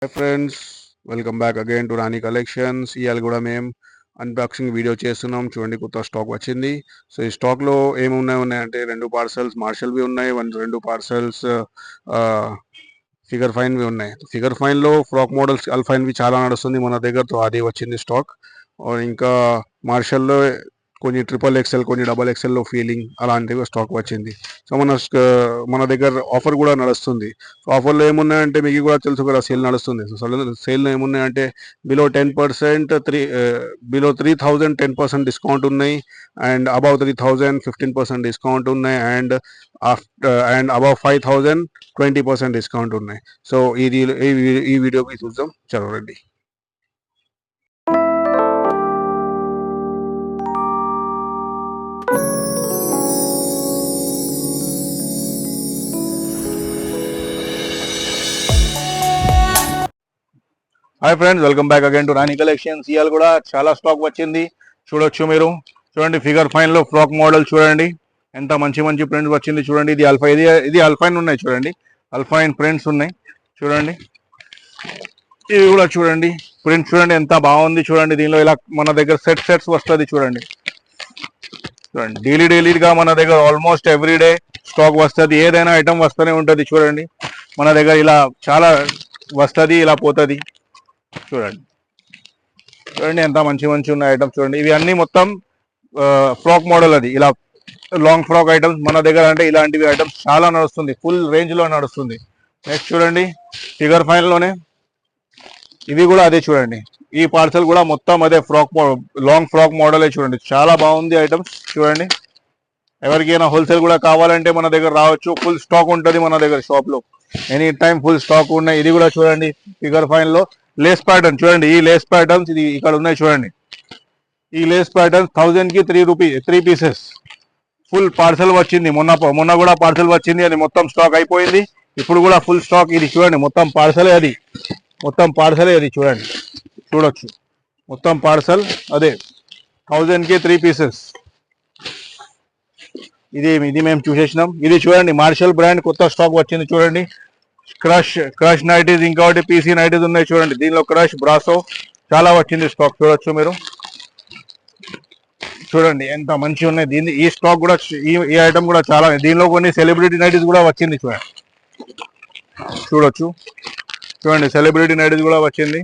Hi friends, welcome back again to Rani Collections. ఇవాళ కూడా మేము అన్బాక్సింగ్ వీడియో చేస్తున్నాం. చూడండి కొత్త స్టాక్ వచ్చింది. సో ఈ స్టాక్లో ఏమున్నాయంటే రెండు పార్సల్స్ మార్షల్వి ఉన్నాయి, రెండు పార్సల్స్ ఫిగర్ ఫైన్వి ఉన్నాయి. ఫిగర్ ఫైన్లో ఫ్రాక్ మోడల్స్ అల్ఫైన్వి చాలా నడుస్తుంది మన దగ్గరతో, అది వచ్చింది స్టాక్. ఇంకా మార్షల్లో కొన్ని ట్రిపుల్ ఎక్స్ఎల్, కొన్ని డబల్ ఎక్స్ఎల్లో ఫీలింగ్ అలాంటివి స్టాక్ వచ్చింది. సో మన దగ్గర ఆఫర్ కూడా నడుస్తుంది. సో ఆఫర్లో ఏమున్నాయంటే మీకు కూడా తెలుసు కదా, సేల్ నడుస్తుంది. సో సేల్లో ఏమున్నాయంటే బిలో 10%, బిలో 3000 10% డిస్కౌంట్ ఉన్నాయి, అండ్ అబౌవ్ 3000 15% డిస్కౌంట్ ఉన్నాయి, అండ్ అబౌవ్ 5000 20% డిస్కౌంట్ ఉన్నాయి. సో ఈ వీడియోకి చూద్దాం, చలో రండి. Hi friends, welcome back again to Rani collections. ఇవాళ కూడా చాలా స్టాక్ వచ్చింది, చూడొచ్చు మీరు. చూడండి ఫిగర్ ఫైన్ లో ఫ్రాక్ మోడల్ చూడండి, ఎంత మంచి మంచి ప్రింట్స్ వచ్చింది. చూడండి ఇది అల్ఫైన్ ఉన్నాయి, చూడండి అల్ఫైన్ ప్రింట్స్ ఉన్నాయి. చూడండి ఇవి కూడా చూడండి, ప్రింట్ చూడండి ఎంత బాగుంది. చూడండి దీనిలో ఇలా మన దగ్గర సెట్స్ వస్తుంది. చూడండి డైలీగా మన దగ్గర ఆల్మోస్ట్ ఎవ్రీడే స్టాక్ వస్తుంది, ఏదైనా ఐటమ్ వస్తూనే ఉంటుంది. చూడండి మన దగ్గర ఇలా చాలా వస్తుంది, ఇలా పోతుంది. చూడండి ఎంత మంచి ఉన్న ఐటమ్స్. చూడండి ఇవి అన్ని మొత్తం ఫ్రాక్ మోడల్, అది ఇలా లాంగ్ ఫ్రాక్ ఐటమ్స్ మన దగ్గర. అంటే ఇలాంటివి ఐటమ్స్ చాలా నడుస్తుంది, ఫుల్ రేంజ్ లో నడుస్తుంది. నెక్స్ట్ చూడండి ఫిగర్ ఫైన్ లోనే ఇవి కూడా అదే. చూడండి ఈ పార్సల్ కూడా మొత్తం అదే లాంగ్ ఫ్రాక్ మోడలే. చూడండి చాలా బాగుంది ఐటమ్స్. చూడండి ఎవరికైనా హోల్సేల్ కూడా కావాలంటే మన దగ్గర రావచ్చు, ఫుల్ స్టాక్ ఉంటుంది మన దగ్గర షాప్ లో, ఎనీ టైం ఫుల్ స్టాక్ ఉన్నాయి. ఇది కూడా చూడండి ఫిగర్ ఫైన్ లో లేస్ ప్యాటర్న్. చూడండి ఈ లేస్ ప్యాటర్న్స్ ఇది ఇక్కడ ఉన్నాయి. చూడండి ఈ లేస్ ప్యాటర్న్ 1000 కి 3 పీసెస్ ఫుల్ పార్సల్ వచ్చింది. మొన్న కూడా పార్సల్ వచ్చింది, అది మొత్తం స్టాక్ అయిపోయింది. ఇప్పుడు కూడా ఫుల్ స్టాక్. ఇది చూడండి మొత్తం పార్సలే అది, చూడొచ్చు మొత్తం పార్సల్ అదే 1000 కి 3 పీసెస్. ఇది మేము చూసేసినాం. ఇది చూడండి మార్షల్ బ్రాండ్ కొత్త స్టాక్ వచ్చింది. చూడండి క్రష్ నైటీస్, ఇంకొకటి పీసీ నైటీస్ ఉన్నాయి. చూడండి దీనిలో క్రష్, బ్రాసో చాలా వచ్చింది స్టాక్, చూడొచ్చు మీరు. చూడండి ఎంత మంచి ఉన్నాయి. ఈ స్టాక్ కూడా, ఈ ఐటమ్ కూడా చాలా. దీనిలో కొన్ని సెలబ్రిటీ నైటీస్ కూడా వచ్చింది. చూడండి సెలబ్రిటీ నైటీస్ కూడా వచ్చింది.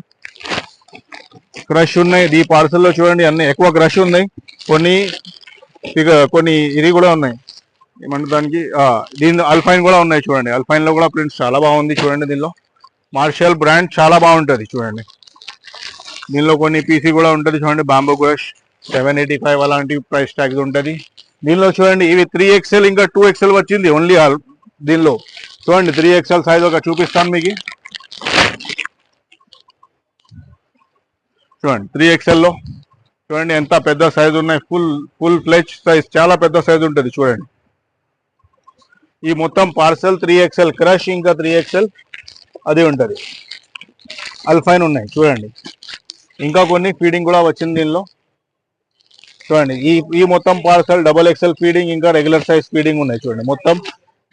క్రష్ ఉన్నాయి ఈ పార్సల్లో. చూడండి అన్ని ఎక్కువ క్రష్ ఉన్నాయి, కొన్ని ఇది కూడా ఉన్నాయి. ఏమంటే దానికి దీని అల్ఫైన్ కూడా ఉన్నాయి. చూడండి అల్ఫైన్ లో కూడా ప్రింట్స్ చాలా బాగుంది. చూడండి దీనిలో మార్షల్ బ్రాండ్ చాలా బాగుంటుంది. చూడండి దీనిలో కొన్ని పీసీ కూడా ఉంటుంది. చూడండి బాంబో బ్రష్ 785 అలాంటి ప్రైస్ ట్యాగ్స్ ఉంటుంది దీనిలో. చూడండి ఇవి 3XL ఇంకా 2XL వచ్చింది ఓన్లీ దీనిలో. చూడండి 3XL సైజ్ ఒక చూపిస్తాను మీకు. చూడండి 3XL లో చూడండి ఎంత పెద్ద సైజ్ ఉన్నాయి, ఫుల్ ఫ్లెజ్ సైజ్, చాలా పెద్ద సైజ్ ఉంటుంది. చూడండి ఈ మొత్తం పార్సల్ 3XL క్రష్ ఇంకా 3XL అది ఉంటుంది. అల్ఫైన్ ఉన్నాయి. చూడండి ఇంకా కొన్ని ఫీడింగ్ కూడా వచ్చింది దీనిలో. చూడండి ఈ మొత్తం పార్సల్ XXL ఫీడింగ్ ఇంకా రెగ్యులర్ సైజ్ ఫీడింగ్ ఉన్నాయి. చూడండి మొత్తం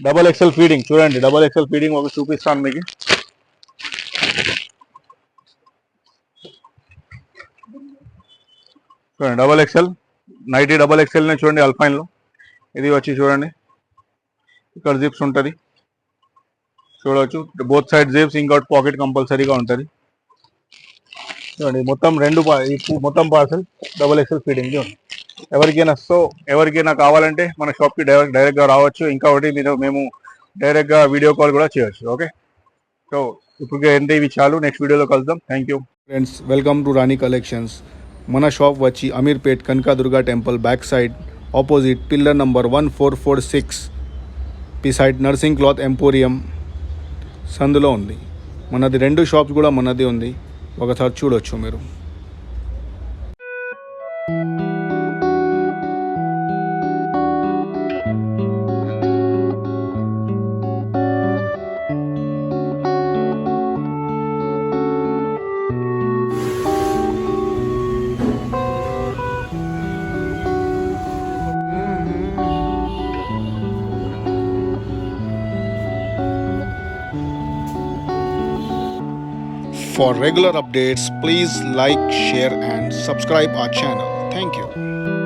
XXL ఫీడింగ్. చూడండి XXL ఫీడింగ్ ఒక చూపిస్తాను మీకు. చూడండి XXL నైటీ XXL నే. చూడండి అల్ఫైన్ లో ఇది వచ్చి చూడండి ఇక్కడ జిప్స్ ఉంటుంది, చూడవచ్చు బోత్ సైడ్ జిప్స్, ఇంకోటి పాకెట్ కంపల్సరీగా ఉంటుంది. చూడండి మొత్తం పార్సల్ XXL ఫీడింగ్ ఉంది. ఎవరికైనా కావాలంటే మన షాప్కి డైరెక్ట్గా రావచ్చు. ఇంకొకటి మేము డైరెక్ట్గా వీడియో కాల్ కూడా చేయవచ్చు. ఓకే, సో ఇప్పుడు ఏంటి ఇవి చాలు, నెక్స్ట్ వీడియోలో కలుద్దాం. Thank you friends, welcome to Rani collections. మన షాప్ వచ్చి Ameerpet Kanakadurga temple back side opposite pillar number 1446 beside nursing cloth emporium సందులో ఉంది. మనది 2 షాప్స్ కూడా మనది ఉంది, ఒకసారి చూడొచ్చు మీరు. For regular updates, please like, share, and subscribe our channel. Thank you.